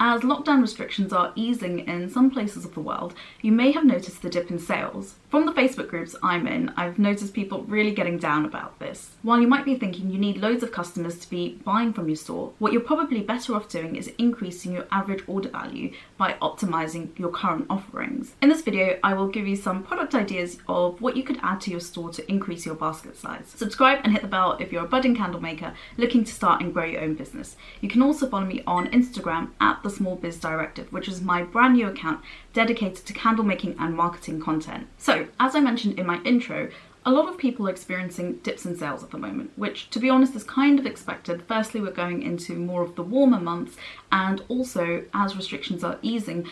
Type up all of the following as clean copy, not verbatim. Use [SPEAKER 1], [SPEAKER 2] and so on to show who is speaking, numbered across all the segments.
[SPEAKER 1] As lockdown restrictions are easing in some places of the world, you may have noticed the dip in sales. From the Facebook groups I'm in, I've noticed people really getting down about this. While you might be thinking you need loads of customers to be buying from your store, what you're probably better off doing is increasing your average order value by optimizing your current offerings. In this video, I will give you some product ideas of what you could add to your store to increase your basket size. Subscribe and hit the bell if you're a budding candle maker looking to start and grow your own business. You can also follow me on Instagram at The Small Biz Directive, which is my brand new account dedicated to candle making and marketing content. So, as I mentioned in my intro, a lot of people are experiencing dips in sales at the moment, which, to be honest, is kind of expected. Firstly, we're going into more of the warmer months, and also as restrictions are easing,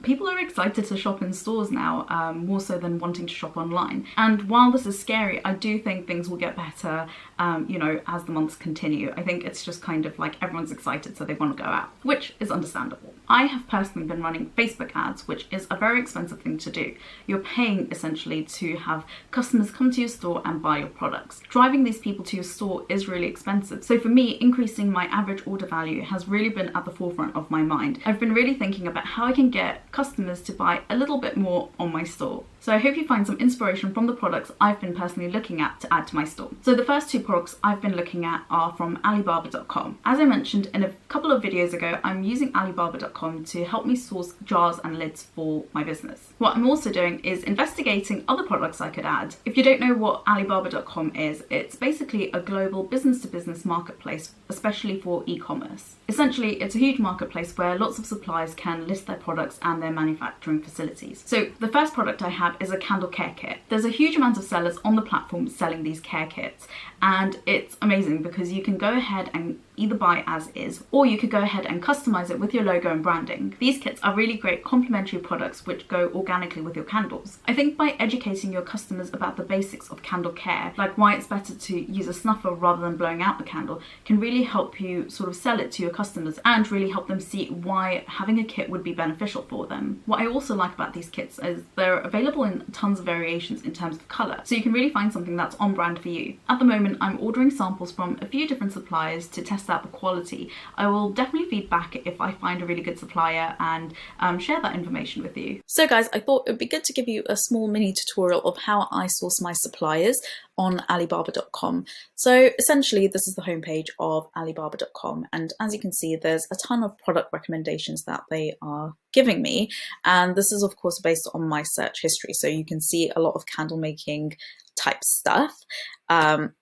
[SPEAKER 1] people are excited to shop in stores now, more so than wanting to shop online. And while this is scary, I do think things will get better, as the months continue. I think it's just kind of like everyone's excited, so they want to go out, which is understandable. I have personally been running Facebook ads, which is a very expensive thing to do. You're paying essentially to have customers come to your store and buy your products. Driving these people to your store is really expensive. So for me, increasing my average order value has really been at the forefront of my mind. I've been really thinking about how I can get customers to buy a little bit more on my store. So I hope you find some inspiration from the products I've been personally looking at to add to my store. So the first two products I've been looking at are from Alibaba.com. As I mentioned in a couple of videos ago, I'm using Alibaba.com to help me source jars and lids for my business. What I'm also doing is investigating other products I could add. If you don't know what Alibaba.com is, it's basically a global business-to-business marketplace, especially for e-commerce. Essentially, it's a huge marketplace where lots of suppliers can list their products and their manufacturing facilities. So the first product I have is a candle care kit. There's a huge amount of sellers on the platform selling these care kits, and it's amazing because you can go ahead and either buy as is, or you could go ahead and customize it with your logo and branding. These kits are really great complementary products which go organically with your candles. I think by educating your customers about the basics of candle care, like why it's better to use a snuffer rather than blowing out the candle, can really help you sort of sell it to your customers and really help them see why having a kit would be beneficial for them. What I also like about these kits is they're available in tons of variations in terms of colour, so you can really find something that's on brand for you. At the moment, I'm ordering samples from a few different suppliers to test out the quality. I will definitely feedback if I find a really good supplier and share that information with you. So guys, I thought it would be good to give you a small mini tutorial of how I source my suppliers on Alibaba.com. So essentially, this is the homepage of Alibaba.com, and as you can see, there's a ton of product recommendations that they are giving me, and this is of course based on my search history, so you can see a lot of candle making type stuff,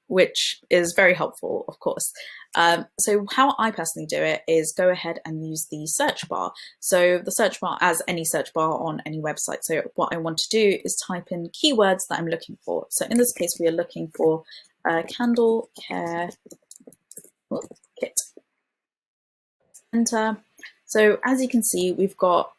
[SPEAKER 1] which is very helpful, of course. So how I personally do it is go ahead and use the search bar. So the search bar, as any search bar on any website. So what I want to do is type in keywords that I'm looking for. So in this case, we are looking for candle care kit. Enter. So as you can see, we've got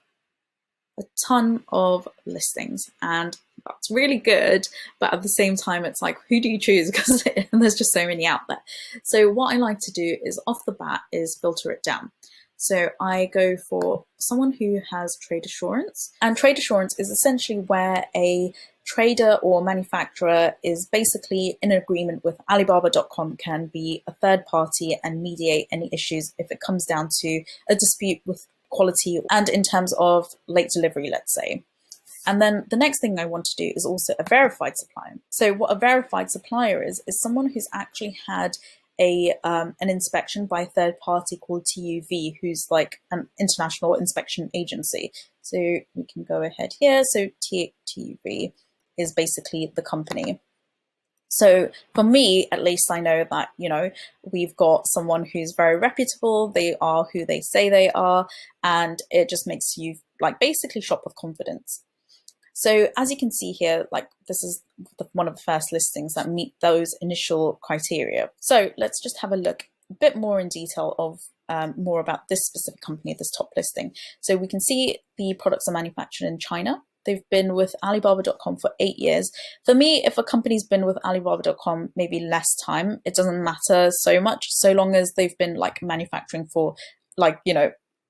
[SPEAKER 1] a ton of listings, and that's really good, but at the same time it's like, who do you choose? Because there's just so many out there. So what I like to do is off the bat is filter it down. So I go for someone who has trade assurance, and trade assurance is essentially where a trader or manufacturer is basically in agreement with Alibaba.com, can be a third party and mediate any issues if it comes down to a dispute with quality and in terms of late delivery, let's say. And then the next thing I want to do is also a verified supplier. So what a verified supplier is someone who's actually had an inspection by a third party called TUV, who's like an international inspection agency. So we can go ahead here. So TUV is basically the company. So for me, at least, I know that, we've got someone who's very reputable, they are who they say they are, and it just makes you basically shop with confidence. So as you can see here, this is one of the first listings that meet those initial criteria. So let's just have a look a bit more in detail of more about this specific company, this top listing. So we can see the products are manufactured in China. They've been with Alibaba.com for 8 years. For me, if a company's been with Alibaba.com maybe less time, it doesn't matter so much, so long as they've been manufacturing for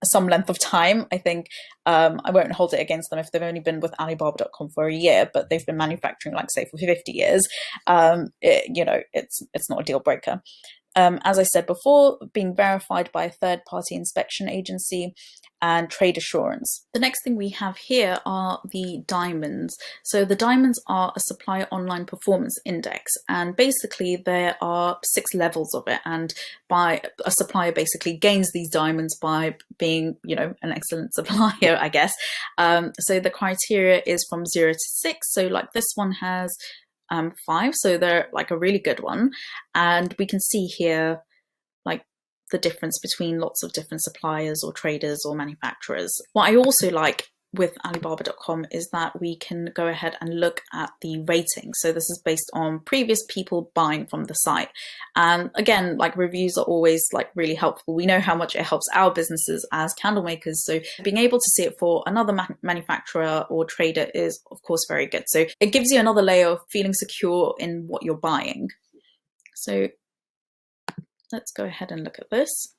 [SPEAKER 1] some length of time. I think I won't hold it against them if they've only been with Alibaba.com for a year, but they've been manufacturing say for 50 years. It's not a deal breaker.
[SPEAKER 2] as I said before, being verified by a third-party inspection agency, and trade assurance. The next thing we have here are the diamonds. So the diamonds are a supplier online performance index, and basically there are 6 levels of it, and by a supplier basically gains these diamonds by being, you know, an excellent supplier, I guess. So the criteria is from 0 to 6. So like this one has 5, so they're like a really good one, and we can see here like the difference between lots of different suppliers or traders or manufacturers. What I also like with Alibaba.com is that we can go ahead and look at the rating. So this is based on previous people buying from the site. And again, like reviews are always like really helpful. We know how much it helps our businesses as candle makers. So being able to see it for another manufacturer or trader is of course very good. So it gives you another layer of feeling secure in what you're buying. So let's go ahead and look at this.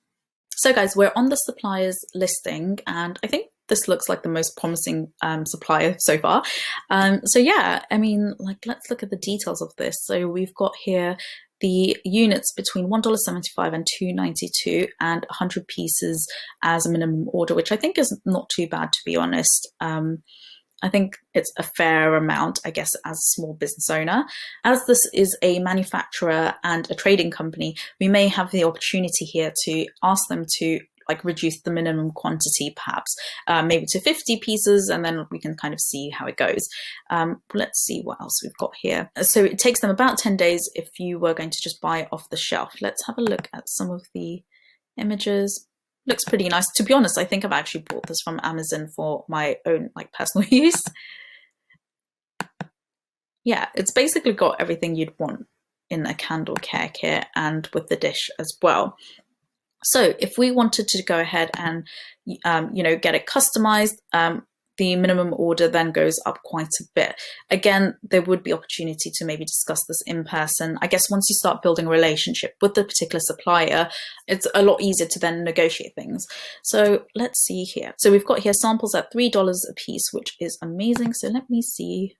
[SPEAKER 2] So guys, we're on the suppliers listing, and I think this looks like the most promising supplier so far. So yeah, I mean, like, let's look at the details of this. So we've got here the units between $1.75 and $2.92 and 100 pieces as a minimum order, which I think is not too bad, to be honest. I think it's a fair amount, I guess, as a small business owner. As this is a manufacturer and a trading company, we may have the opportunity here to ask them to like reduce the minimum quantity, perhaps maybe to 50 pieces, and then we can kind of see how it goes. Let's see what else we've got here. So it takes them about 10 days if you were going to just buy it off the shelf. Let's have a look at some of the images. Looks pretty nice. To be honest, I think I've actually bought this from Amazon for my own like personal use. Yeah, it's basically got everything you'd want in a candle care kit, and with the dish as well. So if we wanted to go ahead and you know, get it customized, the minimum order then goes up quite a bit. Again, there would be opportunity to maybe discuss this in person. I guess once you start building a relationship with the particular supplier, it's a lot easier to then negotiate things. So let's see here. So we've got here samples at $3 a piece, which is amazing. So let me see.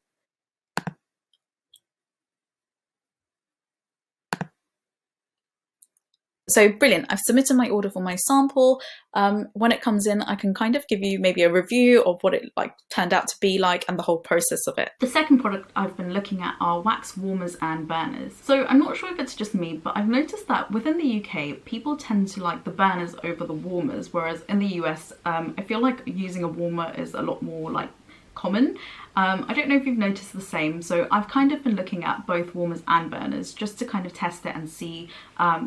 [SPEAKER 2] So brilliant, I've submitted my order for my sample. When it comes in, I can kind of give you maybe a review of what it like turned out to be like and the whole process of it.
[SPEAKER 1] The second product I've been looking at are wax warmers and burners. So I'm not sure if it's just me, but I've noticed that within the UK, people tend to like the burners over the warmers, whereas in the US, I feel like using a warmer is a lot more like common. I don't know if you've noticed the same, so I've kind of been looking at both warmers and burners just to kind of test it and see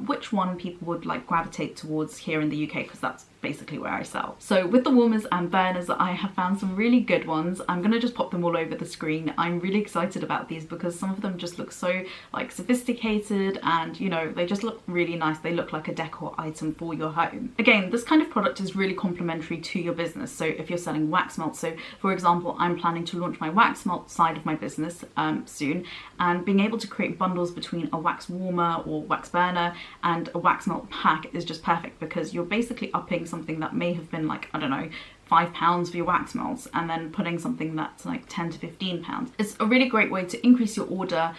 [SPEAKER 1] which one people would like gravitate towards here in the UK, because that's basically where I sell. So with the warmers and burners, I have found some really good ones. I'm gonna just pop them all over the screen. I'm really excited about these because some of them just look so like sophisticated, and you know, they just look really nice. They look like a decor item for your home. Again, this kind of product is really complementary to your business. So if you're selling wax melt, so for example, I'm planning to launch my wax melt side of my business soon, and being able to create bundles between a wax warmer or wax burner and a wax melt pack is just perfect, because you're basically upping something that may have been like, I don't know, £5 for your wax melts, and then putting something that's like 10 to 15 pounds. It's a really great way to increase your order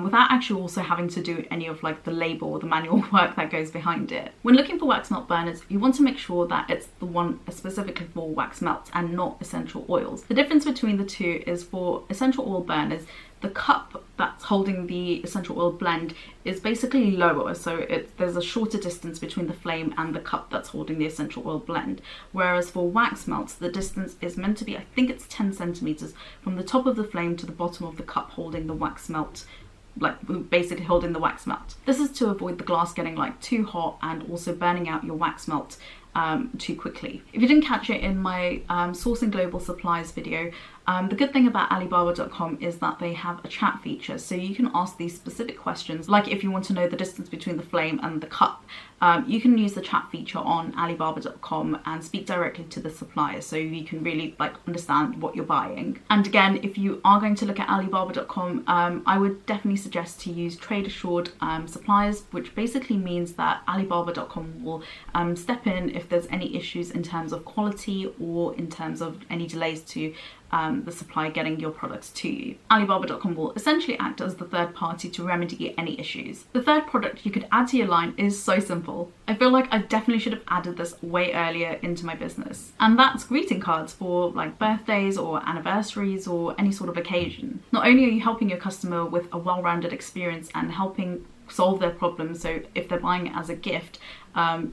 [SPEAKER 1] without actually also having to do any of like the labor or the manual work that goes behind it. When looking for wax melt burners, you want to make sure that it's the one specifically for wax melts and not essential oils. The difference between the two is for essential oil burners, the cup that's holding the essential oil blend is basically lower, so there's a shorter distance between the flame and the cup that's holding the essential oil blend. Whereas for wax melts, the distance is meant to be, I think it's 10 centimeters from the top of the flame to the bottom of the cup holding the wax melt, like basically holding the wax melt. This is to avoid the glass getting like too hot and also burning out your wax melt too quickly. If you didn't catch it in my sourcing global supplies video, the good thing about Alibaba.com is that they have a chat feature, so you can ask these specific questions, like if you want to know the distance between the flame and the cup, you can use the chat feature on Alibaba.com and speak directly to the supplier, so you can really like understand what you're buying. And again, if you are going to look at Alibaba.com, I would definitely suggest to use trade assured suppliers, which basically means that Alibaba.com will step in if there's any issues in terms of quality or in terms of any delays to the supplier getting your products to you. Alibaba.com will essentially act as the third party to remedy any issues. The third product you could add to your line is so simple. I feel like I definitely should have added this way earlier into my business. And that's greeting cards for like birthdays or anniversaries or any sort of occasion. Not only are you helping your customer with a well-rounded experience and helping solve their problems, so if they're buying it as a gift,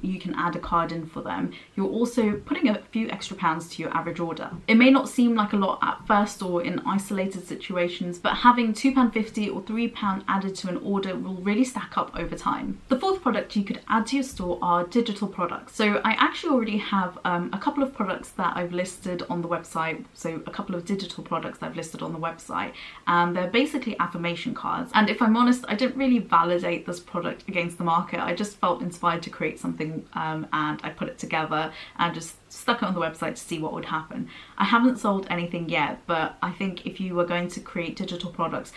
[SPEAKER 1] you can add a card in for them. You're also putting a few extra pounds to your average order. It may not seem like a lot at first or in isolated situations, but having £2.50 or £3 added to an order will really stack up over time. The fourth product you could add to your store are digital products. So I actually already have a couple of products that I've listed on the website, so a couple of digital products that I've listed on the website, and they're basically affirmation cards. And if I'm honest, I didn't really validate this product against the market. I just felt inspired to create something and I put it together and just stuck it on the website to see what would happen. I haven't sold anything yet, but I think if you are going to create digital products,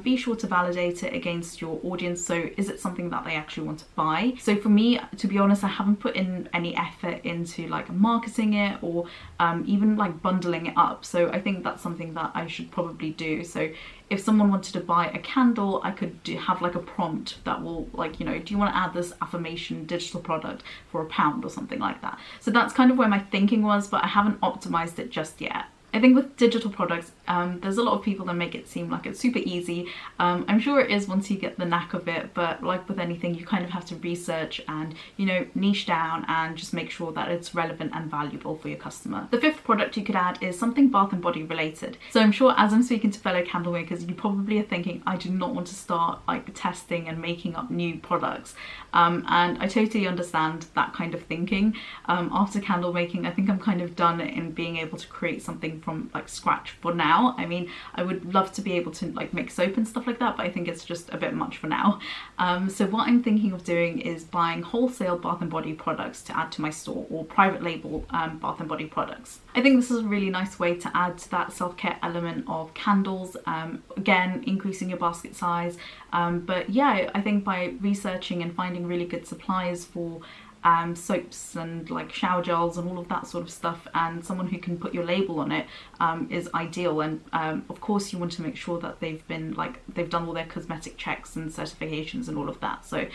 [SPEAKER 1] be sure to validate it against your audience. So is it something that they actually want to buy? So for me, to be honest, I haven't put in any effort into like marketing it or even like bundling it up. So I think that's something that I should probably do. So if someone wanted to buy a candle, I could have like a prompt that will like, you know, do you want to add this affirmation digital product for £1 or something like that? So that's kind of where my thinking was, but I haven't optimized it just yet. I think with digital products, there's a lot of people that make it seem like it's super easy. I'm sure it is once you get the knack of it, but like with anything, you kind of have to research and, you know, niche down and just make sure that it's relevant and valuable for your customer. The fifth product you could add is something bath and body related. So I'm sure as I'm speaking to fellow candle makers, you probably are thinking, I do not want to start like testing and making up new products. And I totally understand that kind of thinking. After candle making, I think I'm kind of done in being able to create something from like scratch for now. I mean, I would love to be able to like make soap and stuff like that, but I think it's just a bit much for now. So what I'm thinking of doing is buying wholesale bath and body products to add to my store, or private label bath and body products. I think this is a really nice way to add to that self-care element of candles, again increasing your basket size, but yeah, I think by researching and finding really good suppliers for soaps and like shower gels and all of that sort of stuff, and someone who can put your label on it is ideal. And of course you want to make sure that they've done all their cosmetic checks and certifications and all of that. So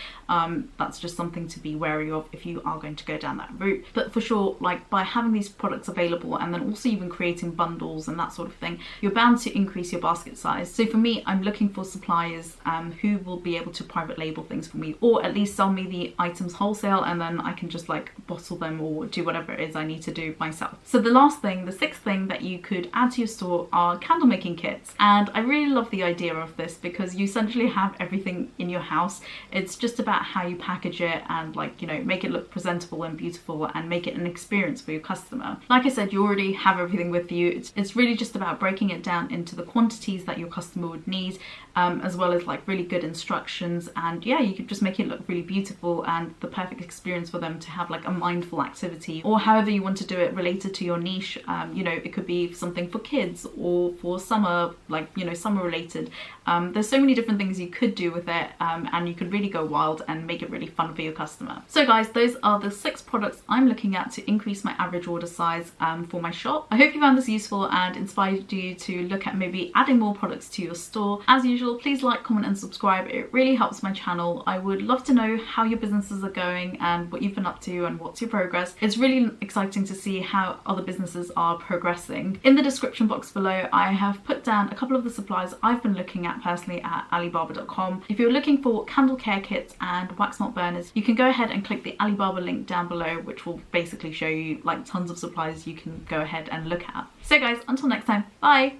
[SPEAKER 1] that's just something to be wary of if you are going to go down that route. But for sure, like by having these products available and then also even creating bundles and that sort of thing, you're bound to increase your basket size. So for me, I'm looking for suppliers who will be able to private label things for me, or at least sell me the items wholesale, and then I can just like bottle them or do whatever it is I need to do myself. So the last thing, the sixth thing that you could add to your store are candle making kits. And I really love the idea of this because you essentially have everything in your house. It's just about how you package it and like, you know, make it look presentable and beautiful and make it an experience for your customer. Like I said, you already have everything with you. It's really just about breaking it down into the quantities that your customer would need, as well as like really good instructions. And yeah, you could just make it look really beautiful and the perfect experience for them to have like a mindful activity, or however you want to do it related to your niche. You know, it could be something for kids or for summer, like, you know, summer related. There's so many different things you could do with it, and you could really go wild and make it really fun for your customer. So guys, those are the 6 products I'm looking at to increase my average order size for my shop. I hope you found this useful and inspired you to look at maybe adding more products to your store. As usual, please like, comment and subscribe. It really helps my channel. I would love to know how your businesses are going and what you've been up to and what's your progress. It's really exciting to see how other businesses are progressing. In the description box below, I have put down a couple of the supplies I've been looking at personally at Alibaba.com. If you're looking for candle care kits and wax melt burners, you can go ahead and click the Alibaba link down below, which will basically show you like tons of supplies you can go ahead and look at. So guys, until next time, bye!